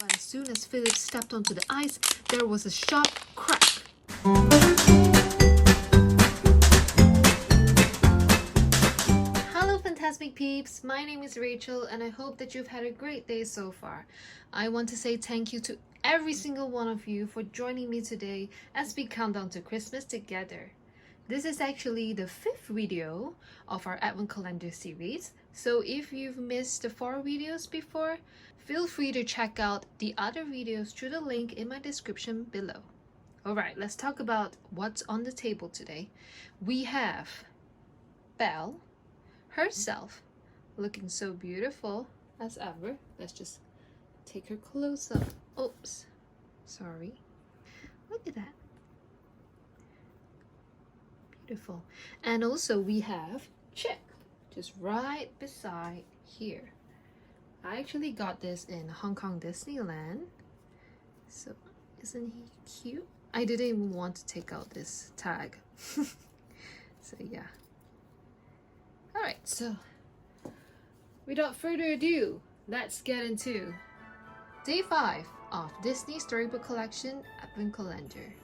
But as soon as Philip stepped onto the ice, there was a sharp crack. Hello Fantastic Peeps, my name is Rachel and I hope that you've had a great day so far. I want to say thank you to every single one of you for joining me today as we count down to Christmas together. This is actually the 5th video of our Advent Calendar series, so if you've missed the 4 videos before, feel free to check out the other videos through the link in my description below. Alright, let's talk about what's on the table today. We have Belle herself, looking so beautiful as ever. Let's just take her close up. Oops, sorry. Look at that. Beautiful. And also we have Chip, just right beside here. I actually got this in Hong Kong Disneyland. So isn't he cute? I didn't even want to take out this tag. So yeah. Alright, so without further ado, let's get into Day 5 of Disney Storybook Collection Advent Calendar.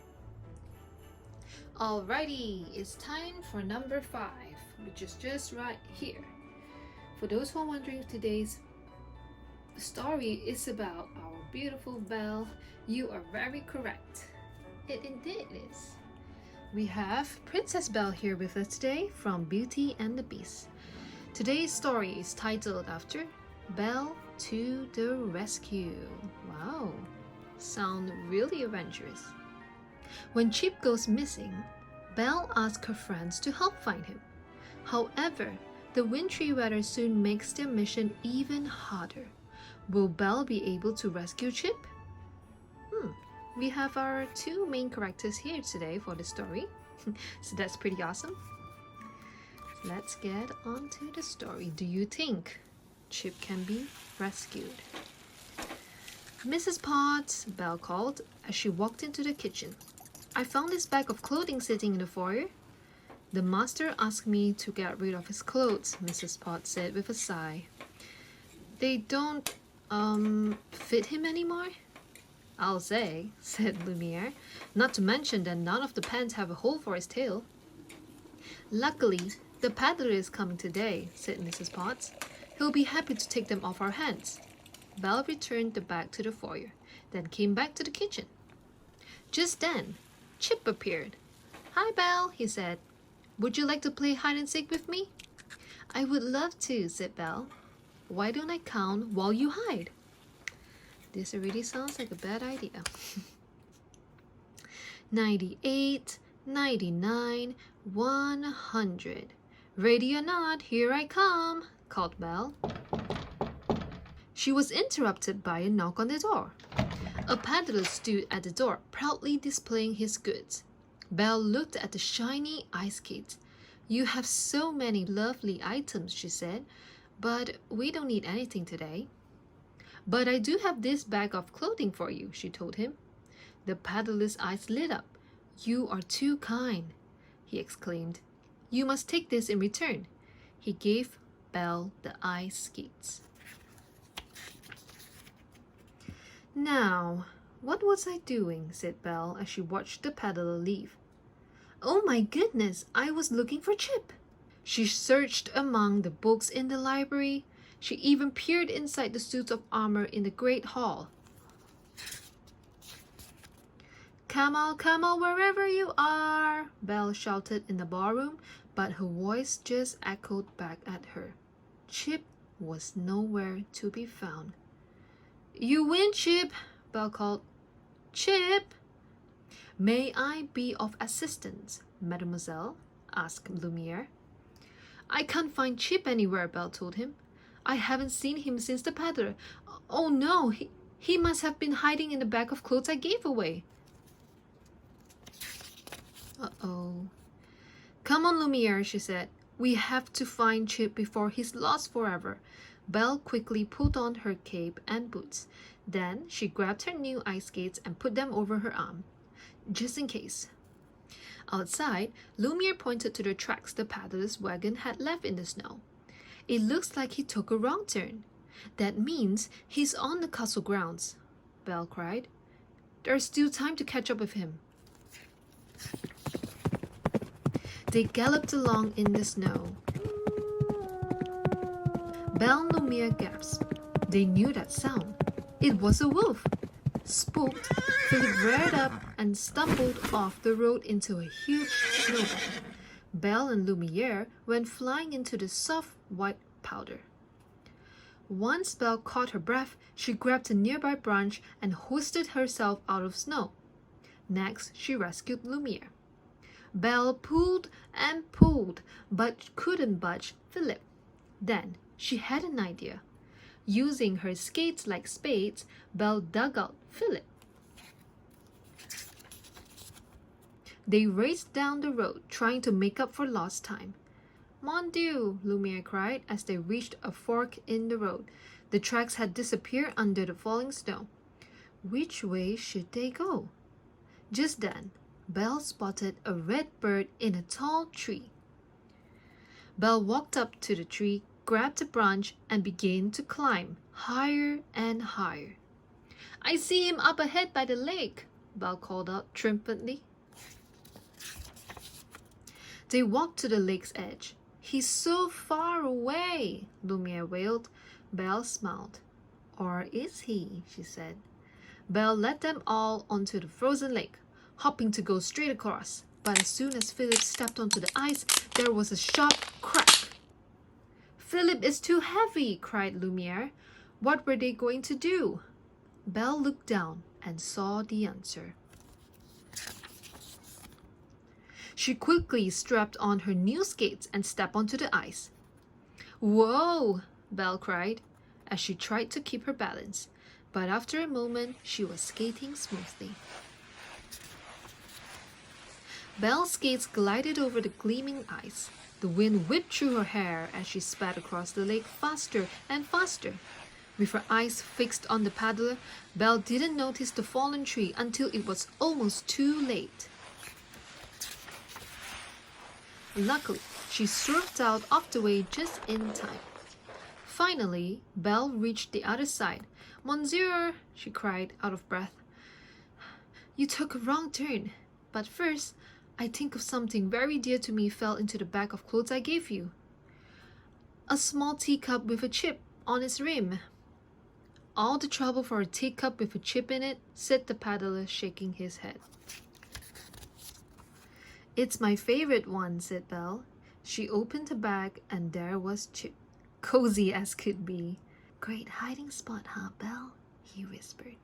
Alrighty, it's time for number 5, which is just right here. For those who are wondering if today's story is about our beautiful Belle, you are very correct. It indeed is. We have Princess Belle here with us today from Beauty and the Beast. Today's story is titled after Belle to the Rescue. Wow, sound really adventurous. When Chip goes missing, Belle asks her friends to help find him. However, the wintry weather soon makes their mission even harder. Will Belle be able to rescue Chip? We have our 2 main characters here today for the story, so that's pretty awesome. Let's get on to the story. Do you think Chip can be rescued? Mrs. Potts, Belle called as she walked into the kitchen. I found this bag of clothing sitting in the foyer. The master asked me to get rid of his clothes, Mrs. Potts said with a sigh. They don't, fit him anymore? I'll say, said Lumiere, not to mention that none of the pants have a hole for his tail. Luckily, the peddler is coming today, said Mrs. Potts. He'll be happy to take them off our hands. Belle returned the bag to the foyer, then came back to the kitchen. Just then, Chip appeared. Hi, Belle, he said. Would you like to play hide and seek with me? I would love to, said Belle. Why don't I count while you hide? This already sounds like a bad idea. 98, 99, 100. Ready or not, here I come, called Belle. She was interrupted by a knock on the door. A peddler stood at the door, proudly displaying his goods. Belle looked at the shiny ice skates. You have so many lovely items, she said, but we don't need anything today. But I do have this bag of clothing for you, she told him. The peddler's eyes lit up. You are too kind, he exclaimed. You must take this in return. He gave Belle the ice skates. Now, what was I doing? Said Belle as she watched the peddler leave. Oh my goodness, I was looking for Chip. She searched among the books in the library. She even peered inside the suits of armor in the Great Hall. Come on, wherever you are, Belle shouted in the ballroom, but her voice just echoed back at her. Chip was nowhere to be found. You win, Chip, Belle called. Chip! May I be of assistance, mademoiselle? Asked Lumiere. I can't find Chip anywhere, Belle told him. I haven't seen him since the peddler. Oh no, he must have been hiding in the bag of clothes I gave away. Uh-oh. Come on, Lumiere, she said. We have to find Chip before he's lost forever. Belle quickly put on her cape and boots. Then she grabbed her new ice skates and put them over her arm, just in case. Outside, Lumiere pointed to the tracks the peddler's wagon had left in the snow. It looks like he took a wrong turn. That means he's on the castle grounds. Belle cried. "There's still time to catch up with him." They galloped along in the snow. Belle and Lumiere gasped. They knew that sound. It was a wolf. Spooked, Philip reared up and stumbled off the road into a huge snowbank. Belle and Lumiere went flying into the soft white powder. Once Belle caught her breath, she grabbed a nearby branch and hoisted herself out of snow. Next, she rescued Lumiere. Belle pulled and pulled, but couldn't budge Philip. Then she had an idea. Using her skates like spades, Belle dug out Philip. They raced down the road, trying to make up for lost time. "Mon Dieu!" Lumiere cried as they reached a fork in the road. The tracks had disappeared under the falling snow. Which way should they go? Just then, Belle spotted a red bird in a tall tree. Belle walked up to the tree, grabbed a branch, and began to climb higher and higher. "I see him up ahead by the lake," Belle called out triumphantly. They walked to the lake's edge. "He's so far away," Lumiere wailed. Belle smiled. "Or is he?" she said. Belle led them all onto the frozen lake, hopping to go straight across. But as soon as Philip stepped onto the ice, there was a sharp crack. "Philip is too heavy," cried Lumiere. What were they going to do? Belle looked down and saw the answer. She quickly strapped on her new skates and stepped onto the ice. "Whoa!" Belle cried as she tried to keep her balance, but after a moment she was skating smoothly. Belle's skates glided over the gleaming ice. The wind whipped through her hair as she sped across the lake faster and faster. With her eyes fixed on the paddler, Belle didn't notice the fallen tree until it was almost too late. Luckily, she swerved out of the way just in time. Finally, Belle reached the other side. "Monsieur," she cried, out of breath. "You took a wrong turn. But first, I think of something very dear to me fell into the bag of clothes I gave you. A small teacup with a chip on its rim." "All the trouble for a teacup with a chip in it," said the paddler, shaking his head. "It's my favorite one," said Belle. She opened the bag and there was Chip, cozy as could be. "Great hiding spot, huh, Belle?" he whispered.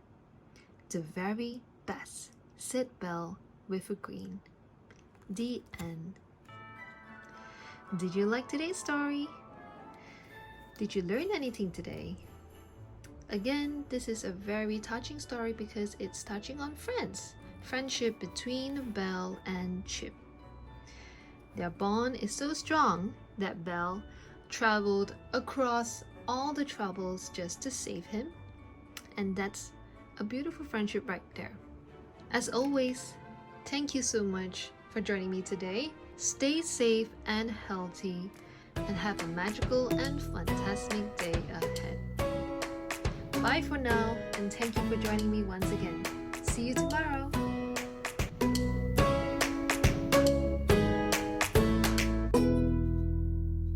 "The very best," said Belle with a grin. The end. Did you like today's story? Did you learn anything today? Again, this is a very touching story because it's touching on friendship between Belle and Chip. Their bond is so strong that Belle traveled across all the troubles just to save him, and that's a beautiful friendship right there. As always, thank you so much for joining me today. Stay safe and healthy, and have a magical and fantastic day ahead. Bye for now, and thank you for joining me once again. See you tomorrow.